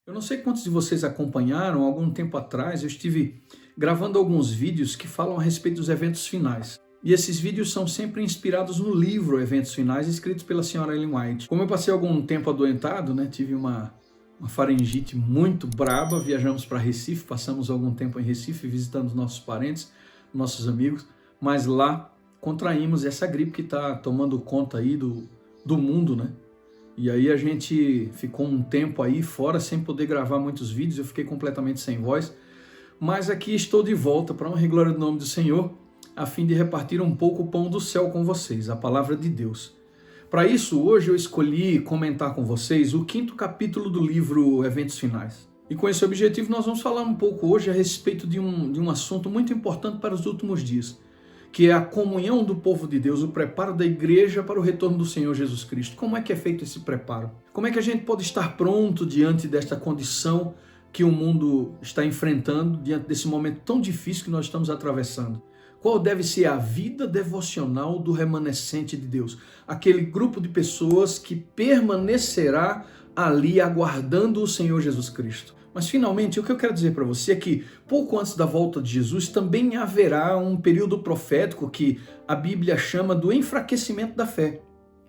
Eu não sei quantos de vocês acompanharam, algum tempo atrás eu estive gravando alguns vídeos que falam a respeito dos eventos finais. E esses vídeos são sempre inspirados no livro Eventos Finais, escrito pela senhora Ellen White. Como eu passei algum tempo adoentado, tive uma faringite muito braba, viajamos para Recife, passamos algum tempo em Recife visitando nossos parentes, nossos amigos, mas lá contraímos essa gripe que está tomando conta aí do mundo, E aí a gente ficou um tempo aí fora sem poder gravar muitos vídeos, eu fiquei completamente sem voz, mas aqui estou de volta para honra e glória do nome do Senhor, a fim de repartir um pouco o pão do céu com vocês, a palavra de Deus. Para isso, hoje eu escolhi comentar com vocês o 5º capítulo do livro Eventos Finais. E com esse objetivo nós vamos falar um pouco hoje a respeito de um assunto muito importante para os últimos dias, que é a comunhão do povo de Deus, o preparo da igreja para o retorno do Senhor Jesus Cristo. Como é que é feito esse preparo? Como é que a gente pode estar pronto diante desta condição que o mundo está enfrentando, diante desse momento tão difícil que nós estamos atravessando? Qual deve ser a vida devocional do remanescente de Deus? Aquele grupo de pessoas que permanecerá ali aguardando o Senhor Jesus Cristo. Mas finalmente, o que eu quero dizer para você é que pouco antes da volta de Jesus também haverá um período profético que a Bíblia chama do enfraquecimento da fé.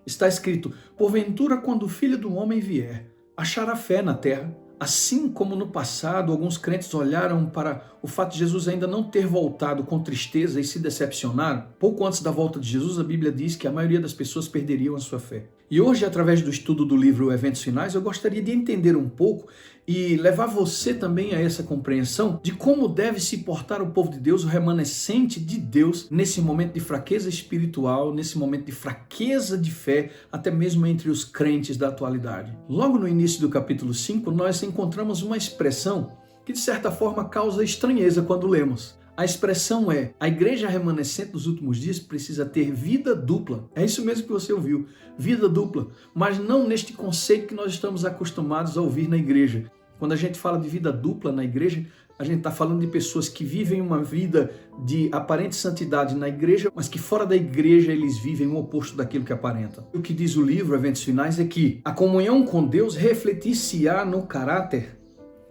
Está escrito: porventura, quando o Filho do Homem vier, achará fé na terra? Assim como no passado, alguns crentes olharam para o fato de Jesus ainda não ter voltado com tristeza e se decepcionaram, pouco antes da volta de Jesus, a Bíblia diz que a maioria das pessoas perderiam a sua fé. E hoje, através do estudo do livro Eventos Finais, eu gostaria de entender um pouco e levar você também a essa compreensão de como deve se portar o povo de Deus, o remanescente de Deus, nesse momento de fraqueza espiritual, nesse momento de fraqueza de fé, até mesmo entre os crentes da atualidade. Logo no início do capítulo 5, nós encontramos uma expressão que de certa forma causa estranheza quando lemos. A expressão é: a igreja remanescente dos últimos dias precisa ter vida dupla. É isso mesmo que você ouviu, vida dupla, mas não neste conceito que nós estamos acostumados a ouvir na igreja. Quando a gente fala de vida dupla na igreja, a gente está falando de pessoas que vivem uma vida de aparente santidade na igreja, mas que fora da igreja eles vivem o oposto daquilo que aparenta. O que diz o livro Eventos Finais é que a comunhão com Deus refletir-se-á no caráter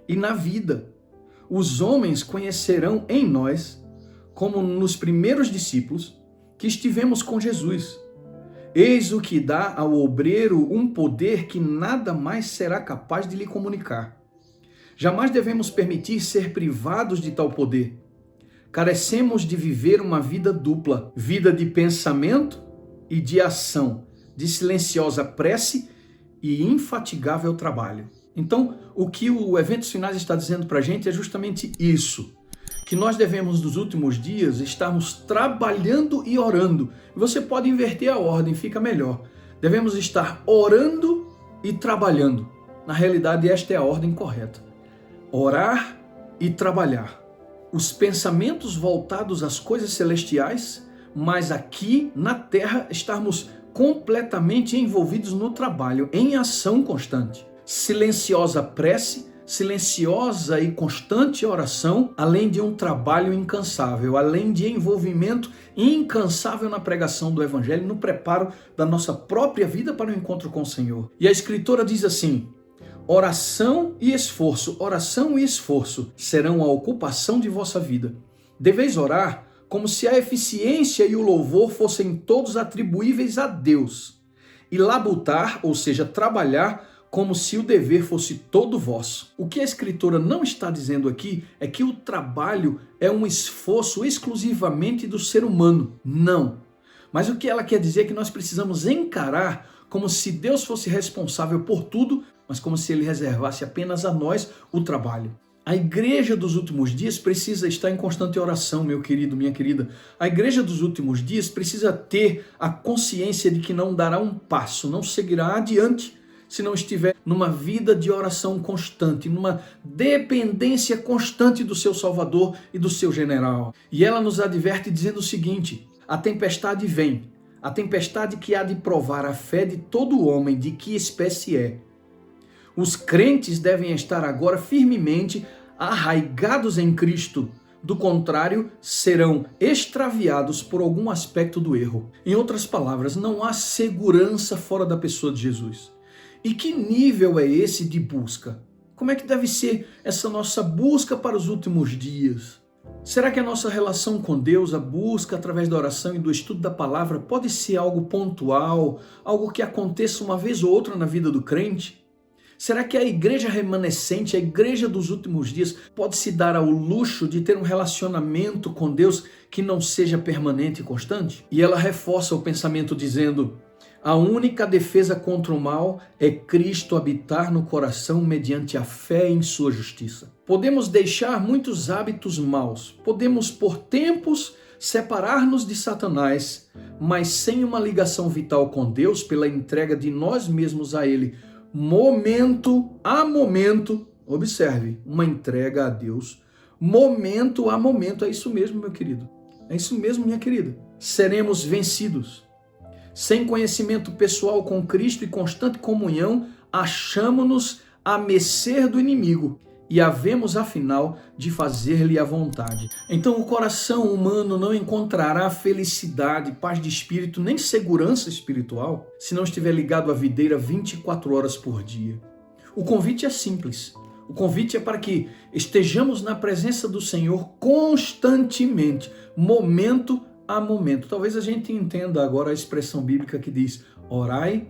e na vida. Os homens conhecerão em nós, como nos primeiros discípulos, que estivemos com Jesus. Eis o que dá ao obreiro um poder que nada mais será capaz de lhe comunicar. Jamais devemos permitir ser privados de tal poder. Carecemos de viver uma vida dupla, vida de pensamento e de ação, de silenciosa prece e infatigável trabalho. Então, o que o Eventos Finais está dizendo para a gente é justamente isso, que nós devemos nos últimos dias estarmos trabalhando e orando. Você pode inverter a ordem, fica melhor. Devemos estar orando e trabalhando. Na realidade, esta é a ordem correta. Orar e trabalhar. Os pensamentos voltados às coisas celestiais, mas aqui na terra estarmos completamente envolvidos no trabalho, em ação constante. Silenciosa prece, silenciosa e constante oração, além de um trabalho incansável, além de envolvimento incansável na pregação do Evangelho, no preparo da nossa própria vida para o encontro com o Senhor. E a Escritura diz assim: oração e esforço serão a ocupação de vossa vida. Deveis orar como se a eficiência e o louvor fossem todos atribuíveis a Deus, e labutar, ou seja, trabalhar, como se o dever fosse todo vosso. O que a Escritura não está dizendo aqui é que o trabalho é um esforço exclusivamente do ser humano. Não. Mas o que ela quer dizer é que nós precisamos encarar como se Deus fosse responsável por tudo, mas como se Ele reservasse apenas a nós o trabalho. A igreja dos últimos dias precisa estar em constante oração, meu querido, minha querida. A igreja dos últimos dias precisa ter a consciência de que não dará um passo, não seguirá adiante, se não estiver numa vida de oração constante, numa dependência constante do seu Salvador e do seu general. E ela nos adverte dizendo o seguinte: a tempestade vem, a tempestade que há de provar a fé de todo homem, de que espécie é. Os crentes devem estar agora firmemente arraigados em Cristo. Do contrário, serão extraviados por algum aspecto do erro. Em outras palavras, não há segurança fora da pessoa de Jesus. E que nível é esse de busca? Como é que deve ser essa nossa busca para os últimos dias? Será que a nossa relação com Deus, a busca através da oração e do estudo da palavra, pode ser algo pontual, algo que aconteça uma vez ou outra na vida do crente? Será que a igreja remanescente, a igreja dos últimos dias, pode se dar ao luxo de ter um relacionamento com Deus que não seja permanente e constante? E ela reforça o pensamento dizendo: a única defesa contra o mal é Cristo habitar no coração mediante a fé em sua justiça. Podemos deixar muitos hábitos maus, podemos por tempos separar-nos de Satanás, mas sem uma ligação vital com Deus pela entrega de nós mesmos a Ele, momento a momento, observe, uma entrega a Deus, momento a momento, é isso mesmo, meu querido, é isso mesmo, minha querida, seremos vencidos. Sem conhecimento pessoal com Cristo e constante comunhão, achamo-nos à mercê do inimigo e havemos, afinal, de fazer-lhe a vontade. Então o coração humano não encontrará felicidade, paz de espírito, nem segurança espiritual se não estiver ligado à videira 24 horas por dia. O convite é simples. O convite é para que estejamos na presença do Senhor constantemente, momento a momento. Talvez a gente entenda agora a expressão bíblica que diz: orai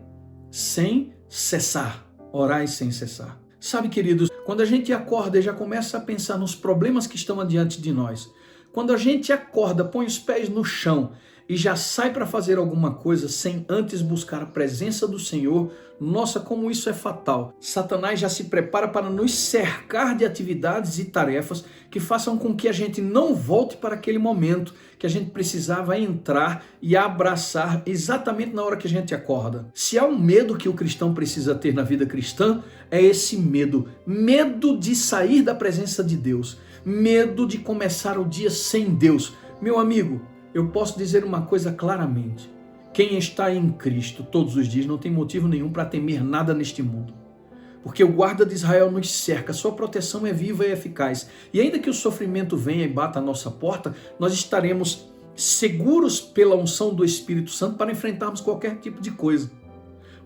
sem cessar. Orai sem cessar. Sabe, queridos, quando a gente acorda e já começa a pensar nos problemas que estão adiante de nós, quando a gente acorda, põe os pés no chão e já sai para fazer alguma coisa sem antes buscar a presença do Senhor, nossa, como isso é fatal. Satanás já se prepara para nos cercar de atividades e tarefas que façam com que a gente não volte para aquele momento que a gente precisava entrar e abraçar exatamente na hora que a gente acorda. Se há um medo que o cristão precisa ter na vida cristã, é esse medo. Medo de sair da presença de Deus. Medo de começar o dia sem Deus. Meu amigo, eu posso dizer uma coisa claramente: quem está em Cristo todos os dias não tem motivo nenhum para temer nada neste mundo. Porque o guarda de Israel nos cerca, sua proteção é viva e eficaz. E ainda que o sofrimento venha e bata a nossa porta, nós estaremos seguros pela unção do Espírito Santo para enfrentarmos qualquer tipo de coisa.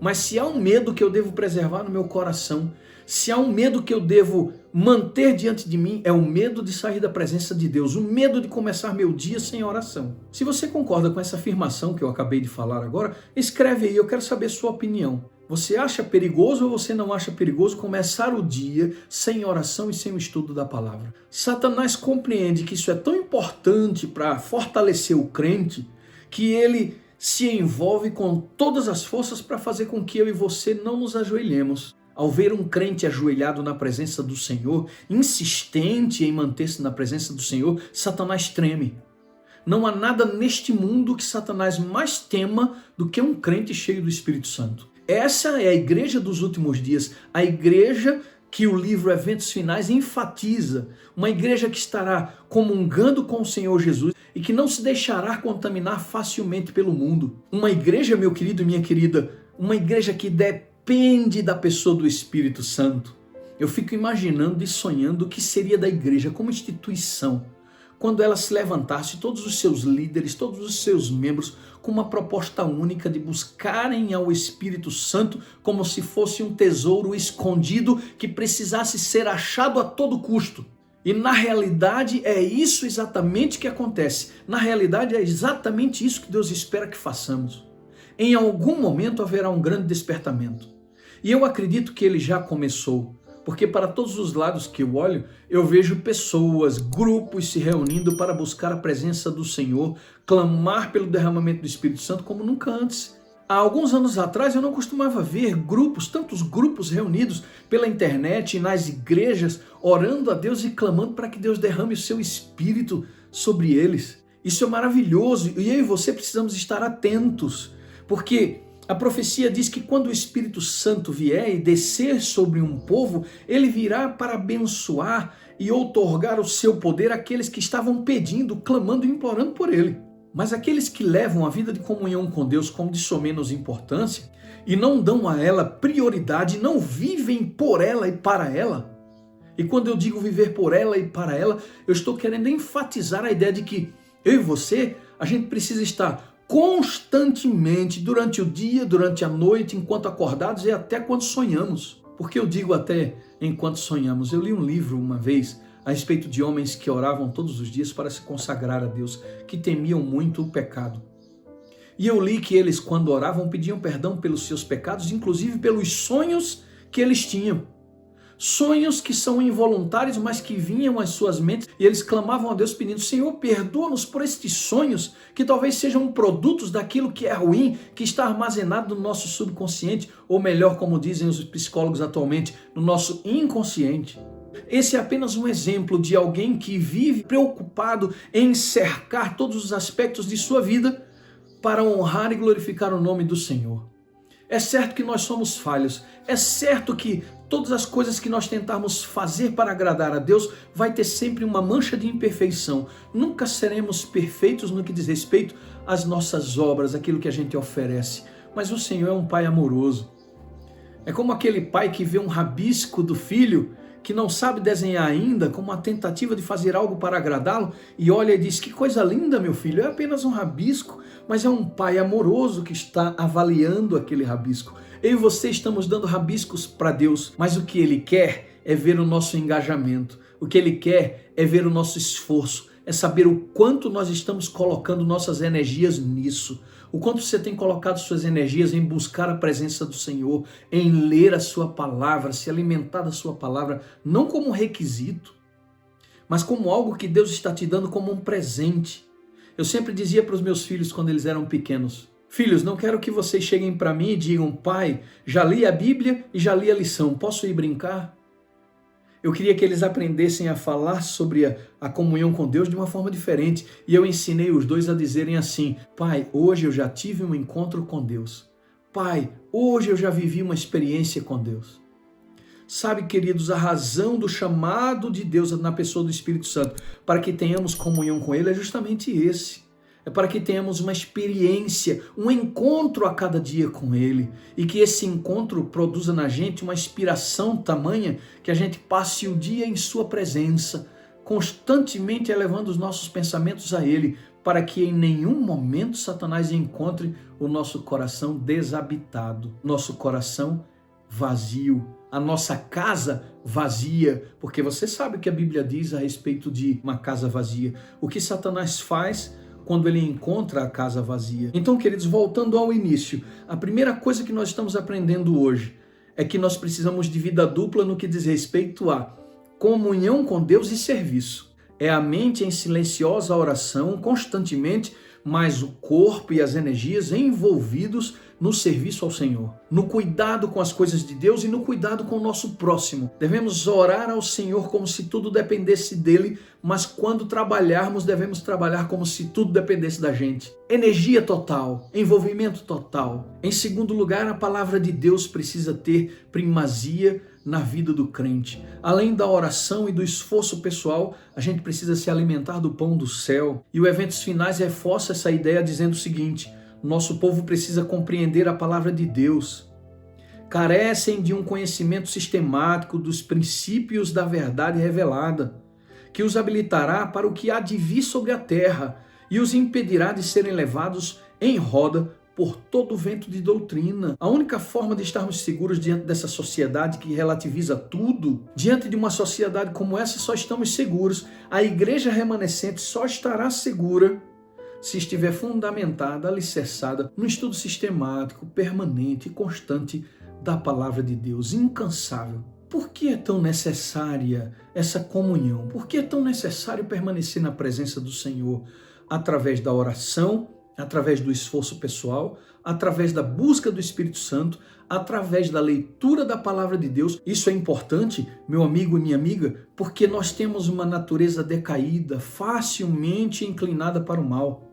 Mas se há um medo que eu devo preservar no meu coração, se há um medo que eu devo manter diante de mim, é o medo de sair da presença de Deus, o medo de começar meu dia sem oração. Se você concorda com essa afirmação que eu acabei de falar agora, escreve aí, eu quero saber sua opinião. Você acha perigoso ou você não acha perigoso começar o dia sem oração e sem o estudo da palavra? Satanás compreende que isso é tão importante para fortalecer o crente que ele se envolve com todas as forças para fazer com que eu e você não nos ajoelhemos. Ao ver um crente ajoelhado na presença do Senhor, insistente em manter-se na presença do Senhor, Satanás treme. Não há nada neste mundo que Satanás mais tema do que um crente cheio do Espírito Santo. Essa é a igreja dos últimos dias, a igreja que o livro Eventos Finais enfatiza, uma igreja que estará comungando com o Senhor Jesus e que não se deixará contaminar facilmente pelo mundo. Uma igreja, meu querido e minha querida, uma igreja que depende da pessoa do Espírito Santo. Eu fico imaginando e sonhando o que seria da igreja como instituição, quando ela se levantasse, todos os seus líderes, todos os seus membros, com uma proposta única de buscarem ao Espírito Santo como se fosse um tesouro escondido que precisasse ser achado a todo custo. E na realidade é isso exatamente que acontece. Na realidade é exatamente isso que Deus espera que façamos. Em algum momento haverá um grande despertamento. E eu acredito que ele já começou. Porque para todos os lados que eu olho, eu vejo pessoas, grupos se reunindo para buscar a presença do Senhor, clamar pelo derramamento do Espírito Santo como nunca antes. Há alguns anos atrás eu não costumava ver grupos, tantos grupos reunidos pela internet e nas igrejas, orando a Deus e clamando para que Deus derrame o seu Espírito sobre eles. Isso é maravilhoso e eu e você precisamos estar atentos, porque a profecia diz que quando o Espírito Santo vier e descer sobre um povo, ele virá para abençoar e outorgar o seu poder àqueles que estavam pedindo, clamando e implorando por ele. Mas aqueles que levam a vida de comunhão com Deus como de somenos importância e não dão a ela prioridade, não vivem por ela e para ela. E quando eu digo viver por ela e para ela, eu estou querendo enfatizar a ideia de que eu e você, a gente precisa estar constantemente, durante o dia, durante a noite, enquanto acordados e até quando sonhamos, Porque eu digo até enquanto sonhamos. Eu li um livro uma vez a respeito de homens que oravam todos os dias para se consagrar a Deus, que temiam muito o pecado. E eu li que eles, quando oravam, pediam perdão pelos seus pecados, inclusive pelos sonhos que eles tinham. Sonhos que são involuntários, mas que vinham às suas mentes, e eles clamavam a Deus pedindo: Senhor, perdoa-nos por estes sonhos, que talvez sejam produtos daquilo que é ruim, que está armazenado no nosso subconsciente, ou melhor, como dizem os psicólogos atualmente, no nosso inconsciente. Esse é apenas um exemplo de alguém que vive preocupado em cercar todos os aspectos de sua vida para honrar e glorificar o nome do Senhor. É certo que nós somos falhos, é certo que todas as coisas que nós tentarmos fazer para agradar a Deus vai ter sempre uma mancha de imperfeição. Nunca seremos perfeitos no que diz respeito às nossas obras, aquilo que a gente oferece. Mas o Senhor é um Pai amoroso. É como aquele pai que vê um rabisco do filho que não sabe desenhar ainda, como uma tentativa de fazer algo para agradá-lo, e olha e diz: que coisa linda, meu filho, é apenas um rabisco, mas é um pai amoroso que está avaliando aquele rabisco. Eu e você estamos dando rabiscos para Deus, mas o que Ele quer é ver o nosso engajamento, o que Ele quer é ver o nosso esforço, é saber o quanto nós estamos colocando nossas energias nisso, o quanto você tem colocado suas energias em buscar a presença do Senhor, em ler a sua palavra, se alimentar da sua palavra, não como um requisito, mas como algo que Deus está te dando como um presente. Eu sempre dizia para os meus filhos quando eles eram pequenos: filhos, não quero que vocês cheguem para mim e digam: pai, já li a Bíblia e já li a lição, posso ir brincar? Eu queria que eles aprendessem a falar sobre a comunhão com Deus de uma forma diferente. E eu ensinei os dois a dizerem assim: pai, hoje eu já tive um encontro com Deus. Pai, hoje eu já vivi uma experiência com Deus. Sabe, queridos, a razão do chamado de Deus na pessoa do Espírito Santo para que tenhamos comunhão com Ele é justamente esse. É para que tenhamos uma experiência, um encontro a cada dia com Ele. E que esse encontro produza na gente uma inspiração tamanha que a gente passe o dia em Sua presença, constantemente elevando os nossos pensamentos a Ele, para que em nenhum momento Satanás encontre o nosso coração desabitado, nosso coração vazio, a nossa casa vazia, porque você sabe o que a Bíblia diz a respeito de uma casa vazia. O que Satanás faz quando ele encontra a casa vazia? Então, queridos, voltando ao início, a primeira coisa que nós estamos aprendendo hoje é que nós precisamos de vida dupla no que diz respeito a comunhão com Deus e serviço. É a mente em silenciosa oração constantemente, mas o corpo e as energias envolvidos no serviço ao Senhor, no cuidado com as coisas de Deus e no cuidado com o nosso próximo. Devemos orar ao Senhor como se tudo dependesse dele, mas quando trabalharmos, devemos trabalhar como se tudo dependesse da gente. Energia total, envolvimento total. Em segundo lugar, a palavra de Deus precisa ter primazia na vida do crente. Além da oração e do esforço pessoal, a gente precisa se alimentar do pão do céu. E o Eventos Finais reforça essa ideia dizendo o seguinte: nosso povo precisa compreender a palavra de Deus. Carecem de um conhecimento sistemático dos princípios da verdade revelada, que os habilitará para o que há de vir sobre a terra e os impedirá de serem levados em roda por todo o vento de doutrina. A única forma de estarmos seguros diante dessa sociedade que relativiza tudo, diante de uma sociedade como essa, só estamos seguros. A igreja remanescente só estará segura se estiver fundamentada, alicerçada no estudo sistemático, permanente e constante da palavra de Deus, incansável. Por que é tão necessária essa comunhão? Por que é tão necessário permanecer na presença do Senhor? Através da oração, através do esforço pessoal, através da busca do Espírito Santo, através da leitura da palavra de Deus. Isso é importante, meu amigo e minha amiga, porque nós temos uma natureza decaída, facilmente inclinada para o mal.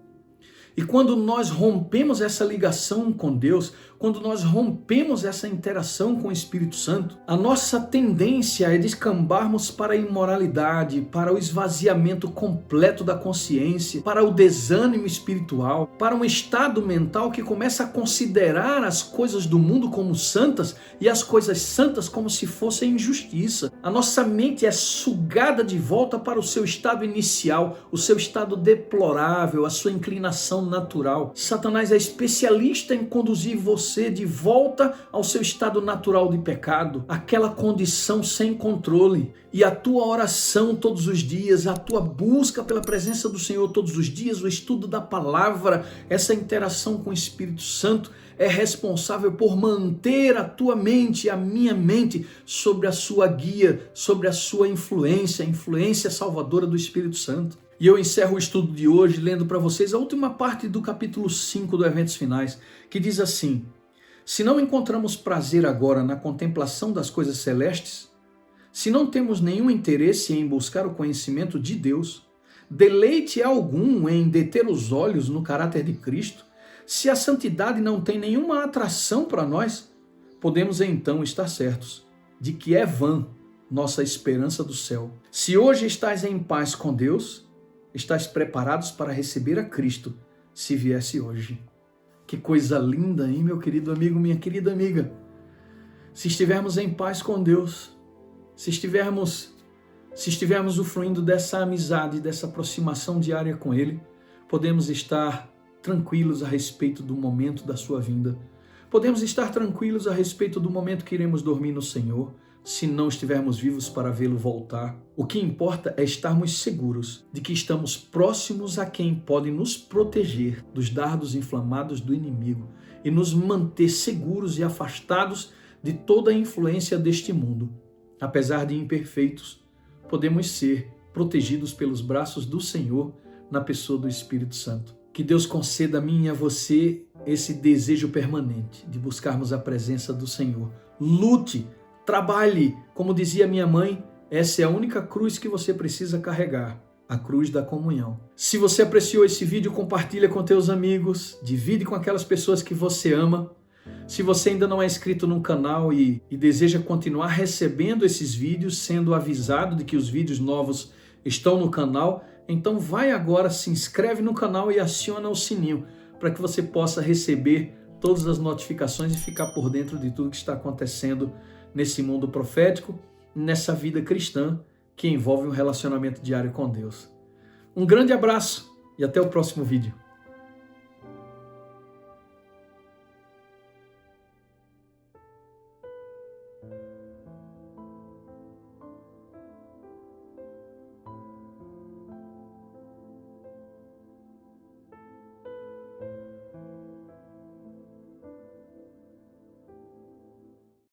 E quando nós rompemos essa ligação com Deus, quando nós rompemos essa interação com o Espírito Santo, a nossa tendência é descambarmos para a imoralidade, para o esvaziamento completo da consciência, para o desânimo espiritual, para um estado mental que começa a considerar as coisas do mundo como santas e as coisas santas como se fossem injustiça. A nossa mente é sugada de volta para o seu estado inicial, o seu estado deplorável, a sua inclinação natural. Satanás é especialista em conduzir você você de volta ao seu estado natural de pecado, aquela condição sem controle. E a tua oração todos os dias, a tua busca pela presença do Senhor todos os dias, o estudo da palavra, essa interação com o Espírito Santo é responsável por manter a tua mente, a minha mente, sobre a sua guia, sobre a sua influência, a influência salvadora do Espírito Santo. E eu encerro o estudo de hoje lendo para vocês a última parte do capítulo 5 do Eventos Finais, que diz assim: se não encontramos prazer agora na contemplação das coisas celestes, se não temos nenhum interesse em buscar o conhecimento de Deus, deleite algum em deter os olhos no caráter de Cristo, se a santidade não tem nenhuma atração para nós, podemos então estar certos de que é vã nossa esperança do céu. Se hoje estás em paz com Deus, estás preparados para receber a Cristo, se viesse hoje. Que coisa linda, hein, meu querido amigo, minha querida amiga? Se estivermos em paz com Deus, se estivermos usufruindo dessa amizade, dessa aproximação diária com Ele, podemos estar tranquilos a respeito do momento da sua vinda. Podemos estar tranquilos a respeito do momento que iremos dormir no Senhor, se não estivermos vivos para vê-lo voltar. O que importa é estarmos seguros de que estamos próximos a quem pode nos proteger dos dardos inflamados do inimigo e nos manter seguros e afastados de toda a influência deste mundo. Apesar de imperfeitos, podemos ser protegidos pelos braços do Senhor na pessoa do Espírito Santo. Que Deus conceda a mim e a você esse desejo permanente de buscarmos a presença do Senhor. Lute, trabalhe, como dizia minha mãe, essa é a única cruz que você precisa carregar, a cruz da comunhão. Se você apreciou esse vídeo, compartilha com teus amigos, divide com aquelas pessoas que você ama. Se você ainda não é inscrito no canal e deseja continuar recebendo esses vídeos, sendo avisado de que os vídeos novos estão no canal, então vai agora, se inscreve no canal e aciona o sininho para que você possa receber todas as notificações e ficar por dentro de tudo que está acontecendo nesse mundo profético, nessa vida cristã que envolve um relacionamento diário com Deus. Um grande abraço e até o próximo vídeo.